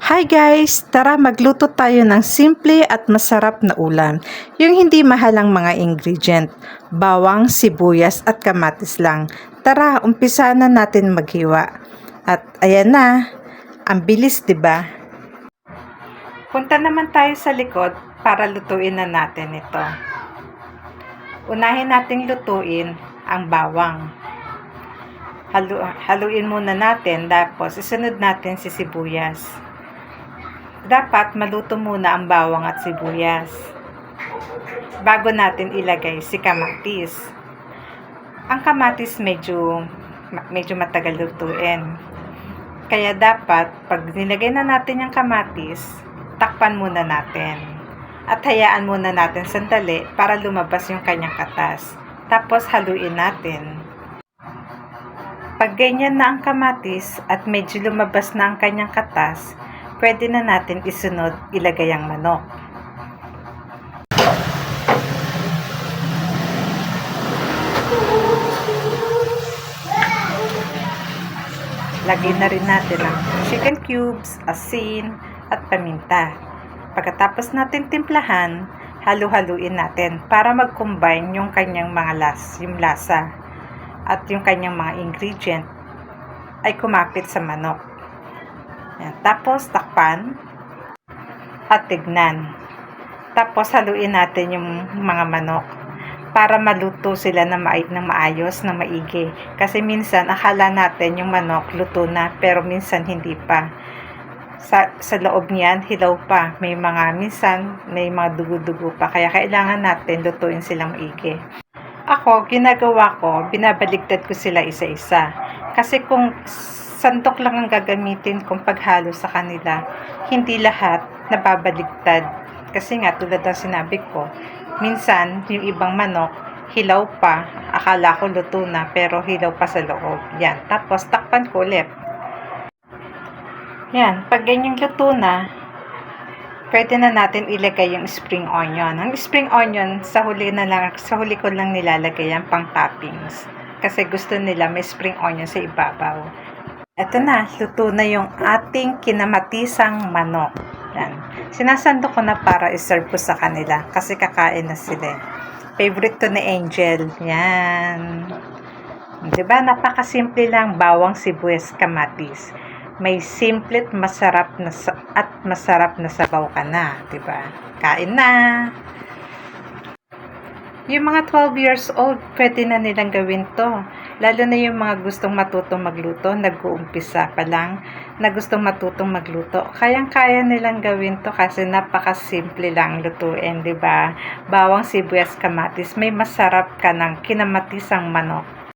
Hi guys! Tara magluto tayo ng simple at masarap na ulam. Yung hindi mahalang mga ingredient. Bawang, sibuyas at kamatis lang. Tara, umpisa na natin maghiwa. At ayan na, ang bilis 'di ba? Punta naman tayo sa likod para lutuin na natin ito. Unahin nating lutuin ang bawang. Haluin muna natin, tapos isunod natin si sibuyas. Dapat maluto muna ang bawang at sibuyas bago natin ilagay si kamatis. Ang kamatis medyo matagal lutuin. Kaya dapat pag nilagay na natin yung kamatis, takpan muna natin. At hayaan muna natin sandali para lumabas yung kanyang katas. Tapos haluin natin. Pag ganyan na ang kamatis at medyo lumabas na ang kanyang katas, pwede na natin isunod ilagay ang manok. Lagyan na rin natin ang chicken cubes, asin, at paminta. Pagkatapos natin timplahan, halu-haluin natin para mag-combine yung kanyang mga lasa at yung kanyang mga ingredient ay kumapit sa manok. Yan. Tapos takpan at tignan. Tapos haluin natin yung mga manok para maluto sila ng maayos, na maigi. Kasi minsan akala natin yung manok luto na pero minsan hindi pa. Sa loob niyan hilaw pa. Minsan may mga dugo-dugo pa. Kaya kailangan natin lutuin silang maigi. Ako, ginagawa ko, binabaligtad ko sila isa-isa. Kasi kung sandok lang ang gagamitin kong paghalo sa kanila, hindi lahat nababaligtad. Kasi nga, tulad ng sinabi ko, minsan, yung ibang manok, hilaw pa. Akala ko luto na, pero hilaw pa sa loob. Yan. Tapos, takpan ko ulit. Yan. Pag ganyang luto na, pwede na natin ilagay yung spring onion. Ang spring onion, sa huli ko lang nilalagay yan pang toppings. Kasi gusto nila may spring onion sa ibabaw. Ito na, luto na yung ating kinamatisang manok. Yan. Sinasando ko na para iserve ko sa kanila kasi kakain na sila. Favorite to ni Angel. Yan. Diba? Napakasimple lang, bawang, sibuyas, kamatis. May simple at masarap na sabaw ka na, 'di ba? Kain na. Yung mga 12 years old, pwede na nilang gawin 'to. Lalo na yung mga gustong matutong magluto, nag-uumpisa pa lang na gustong matutong magluto. Kayang-kaya nilang gawin 'to kasi napakasimple lang lutuin, 'di ba? Bawang, sibuyas, kamatis, may masarap ka ng kinamatisang manok.